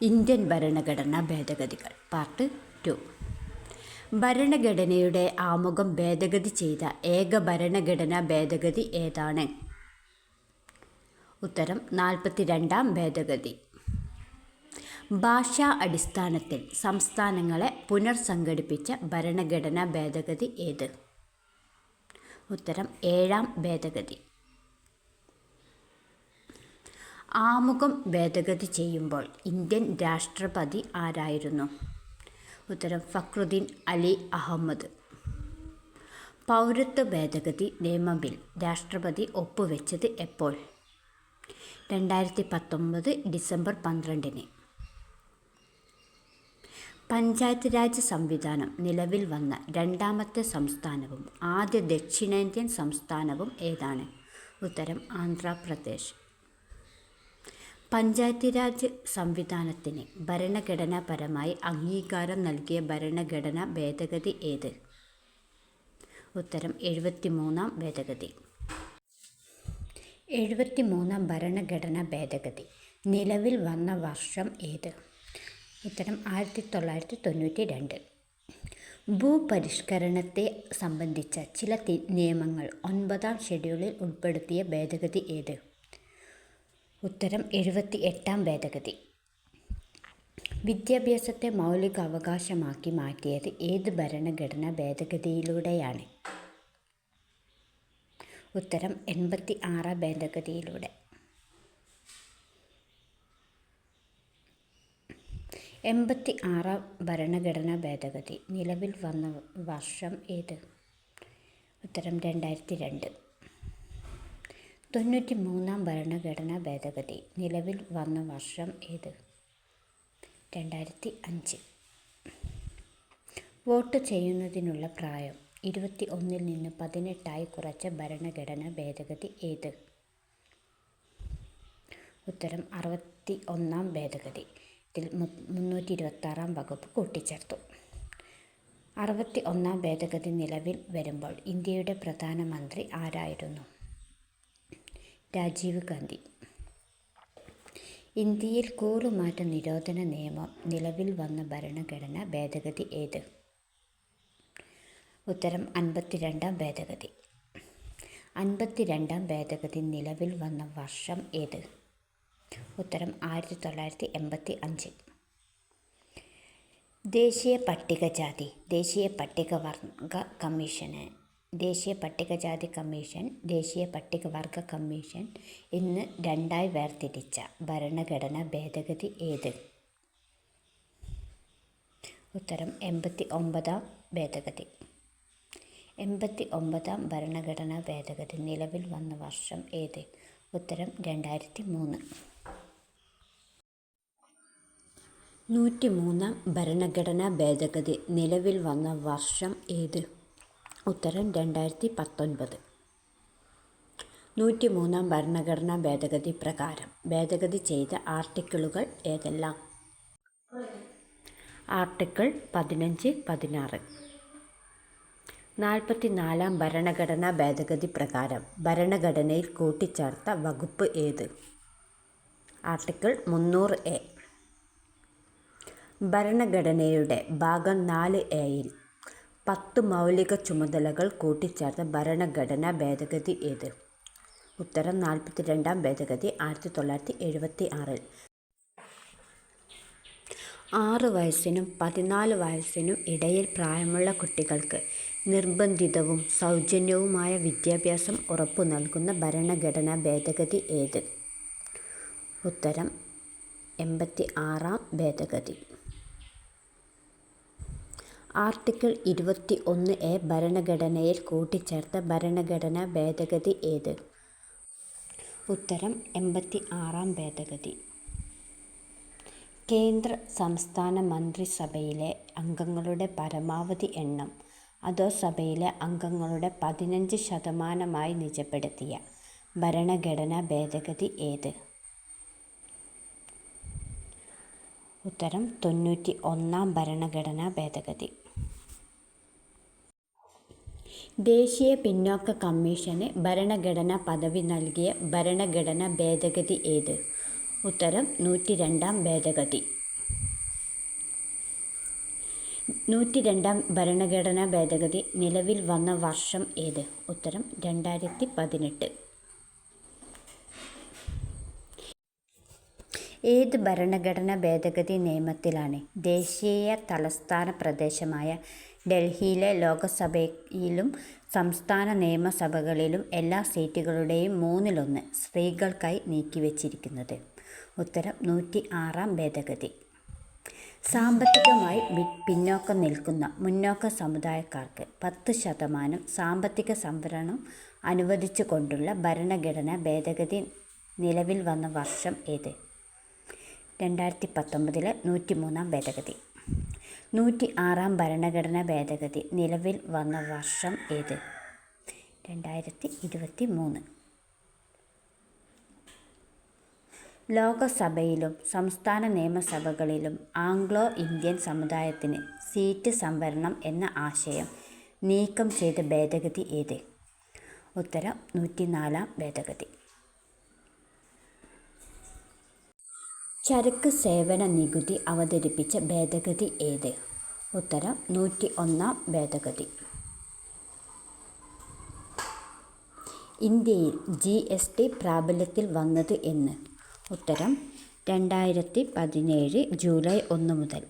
Indian ഭരണഘടനാ ഭേദഗതികൾ part 2. ഭരണഘടനയുടെ ആമുഖം ഭേദഗതി ചെയ്ത ഏക ഭരണഘടനാ ഭേദഗതി ഏതാണ്? ഉത്തരം 42ാം ഭേദഗതി. ഭാഷാ അടിസ്ഥാനത്തിൽ സംസ്ഥാനങ്ങളെ പുനർസംഘടിപ്പിച്ച ഭരണഘടനാ ഭേദഗതി ഏത്? ഉത്തരം 7ാം ഭേദഗതി. ആമുഖം ഭേദഗതി ചെയ്യുമ്പോൾ ഇന്ത്യൻ രാഷ്ട്രപതി ആരായിരുന്നു? ഉത്തരം ഫക്രുദ്ദീൻ അലി അഹമ്മദ്. പൗരത്വ ഭേദഗതി നിയമ ബിൽ രാഷ്ട്രപതി ഒപ്പുവെച്ചത് എപ്പോൾ? 2019 ഡിസംബർ 12. പഞ്ചായത്ത് രാജ് സംവിധാനം നിലവിൽ വന്ന രണ്ടാമത്തെ സംസ്ഥാനവും ആദ്യ ദക്ഷിണേന്ത്യൻ സംസ്ഥാനവും ഏതാണ്? ഉത്തരം ആന്ധ്രാപ്രദേശ്. പഞ്ചായത്ത് രാജ് സംവിധാനത്തിന് ഭരണഘടനാപരമായി അംഗീകാരം നൽകിയ ഭരണഘടനാ ഭേദഗതി ഏത്? ഉത്തരം 73ാം ഭേദഗതി. 73ാം ഭരണഘടനാ ഭേദഗതി നിലവിൽ വന്ന വർഷം ഏത്? ഉത്തരം 1992. ഭൂപരിഷ്കരണത്തെ സംബന്ധിച്ച ചില നിയമങ്ങൾ 9ാം ഷെഡ്യൂളിൽ ഉൾപ്പെടുത്തിയ ഭേദഗതി ഏത്? ഉത്തരം 78ാം ഭേദഗതി. വിദ്യാഭ്യാസത്തെ മൗലിക അവകാശമാക്കി മാറ്റിയത് ഏത് ഭരണഘടനാ ഭേദഗതിയിലൂടെയാണ്? ഉത്തരം 86ാം ഭേദഗതിയിലൂടെ. 86ാം ഭരണഘടനാ ഭേദഗതി നിലവിൽ വന്ന വർഷം ഏത്? ഉത്തരം 2002. 93ാം ഭരണഘടനാ ഭേദഗതി നിലവിൽ വന്ന വർഷം ഏത്? 2005. വോട്ട് ചെയ്യുന്നതിനുള്ള പ്രായം 21 നിന്ന് 18 കുറച്ച ഭരണഘടനാ ഭേദഗതി ഏത്? ഉത്തരം 61ാം ഭേദഗതി. ഇതിൽ 326ാം വകുപ്പ് കൂട്ടിച്ചേർത്തു. 61ാം ഭേദഗതി നിലവിൽ വരുമ്പോൾ ഇന്ത്യയുടെ പ്രധാനമന്ത്രി ആരായിരുന്നു? രാജീവ് ഗാന്ധി. ഇന്ത്യയിൽ കൂറുമാറ്റ നിരോധന നിയമം നിലവിൽ വന്ന ഭരണഘടനാ ഭേദഗതി ഏത്? ഉത്തരം 52ാം ഭേദഗതി. 52ാം ഭേദഗതി നിലവിൽ വന്ന വർഷം ഏത്? ഉത്തരം 1985. ദേശീയ പട്ടികജാതി ദേശീയ പട്ടികവർഗ കമ്മീഷന് ദേശീയ പട്ടികജാതി കമ്മീഷൻ, ദേശീയ പട്ടികവർഗ കമ്മീഷൻ എന്ന് രണ്ടായി വേർതിരിച്ച ഭരണഘടനാ ഭേദഗതി ഏത്? ഉത്തരം 89ാം ഭേദഗതി. 89ാം ഭരണഘടനാ ഭേദഗതി നിലവിൽ വന്ന വർഷം ഏത്? ഉത്തരം 2003. 103ാം ഭരണഘടനാ ഭേദഗതി നിലവിൽ വന്ന വർഷം ഏത്? ഉത്തരം 2019. 103ാം ഭരണഘടനാ ഭേദഗതി പ്രകാരം ഭേദഗതി ചെയ്ത ആർട്ടിക്കിളുകൾ ഏതെല്ലാം? ആർട്ടിക്കിൾ 15, 16. 44ാം ഭരണഘടനാ ഭേദഗതി പ്രകാരം ഭരണഘടനയിൽ കൂട്ടിച്ചേർത്ത വകുപ്പ് ഏത്? Article 300A. ഭരണഘടനയുടെ ഭാഗം 4A-യിൽ 10 മൗലിക ചുമതലകൾ കൂട്ടിച്ചേർത്ത ഭരണഘടനാ ഭേദഗതി ഏത്? ഉത്തരം 42ാം ഭേദഗതി 1976. 6 വയസ്സിനും 14 വയസ്സിനും ഇടയിൽ പ്രായമുള്ള കുട്ടികൾക്ക് നിർബന്ധിതവും സൗജന്യവുമായ വിദ്യാഭ്യാസം ഉറപ്പു നൽകുന്ന ഭരണഘടനാ ഭേദഗതി ഏത്? ഉത്തരം 86ാം ഭേദഗതി. ആർട്ടിക്കിൾ 21A ഭരണഘടനയിൽ കൂട്ടിച്ചേർത്ത ഭരണഘടനാ ഭേദഗതി ഏത്? ഉത്തരം 86ാം ഭേദഗതി. കേന്ദ്ര സംസ്ഥാന മന്ത്രിസഭയിലെ അംഗങ്ങളുടെ പരമാവധി എണ്ണം അധോസഭയിലെ അംഗങ്ങളുടെ 15% നിജപ്പെടുത്തിയ ഭരണഘടനാ ഭേദഗതി ഏത്? ഉത്തരം 91ാം ഭരണഘടനാ ഭേദഗതി. ദേശീയ പിന്നോക്ക കമ്മീഷന് ഭരണഘടനാ പദവി നൽകിയ ഭരണഘടനാ ഭേദഗതി ഏത്? ഉത്തരം 102ാം ഭേദഗതി. 102-ാം ഭരണഘടനാ ഭേദഗതി നിലവിൽ വന്ന വർഷം ഏത്? ഉത്തരം 2018. ഏത് ഭരണഘടനാ ഭേദഗതി നിയമത്തിലാണ് ദേശീയ തലസ്ഥാന പ്രദേശമായ ഡൽഹിയിലെ ലോക്സഭയിലും സംസ്ഥാന നിയമസഭകളിലും എല്ലാ സീറ്റുകളുടെയും 1/3 സ്ത്രീകൾക്കായി നീക്കിവച്ചിരിക്കുന്നത്? ഉത്തരം 106-ാം ഭേദഗതി. സാമ്പത്തികമായി പിന്നോക്കം നിൽക്കുന്ന മുന്നോക്ക സമുദായക്കാർക്ക് 10% സാമ്പത്തിക സംവരണം അനുവദിച്ചുകൊണ്ടുള്ള ഭരണഘടനാ ഭേദഗതി നിലവിൽ വന്ന വർഷം ഏത്? 2019-ലെ 103-ാം ഭേദഗതി. 106-ാം ഭരണഘടനാ ഭേദഗതി നിലവിൽ വന്ന വർഷം ഏത്? 2023. ലോകസഭയിലും സംസ്ഥാന നിയമസഭകളിലും ആംഗ്ലോ ഇന്ത്യൻ സമുദായത്തിന് സീറ്റ് സംവരണം എന്ന ആശയം നീക്കം ചെയ്ത ഭേദഗതി ഏത്? ഉത്തരം 104-ാം ഭേദഗതി. ചരക്ക് സേവന നികുതി അവതരിപ്പിച്ച ഭേദഗതി ഏത്? ഉത്തരം 101-ാം ഭേദഗതി. ഇന്ത്യയിൽ GST പ്രാബല്യത്തിൽ വന്നത് എന്ന്? ഉത്തരം 2017 ജൂലൈ 1 മുതൽ.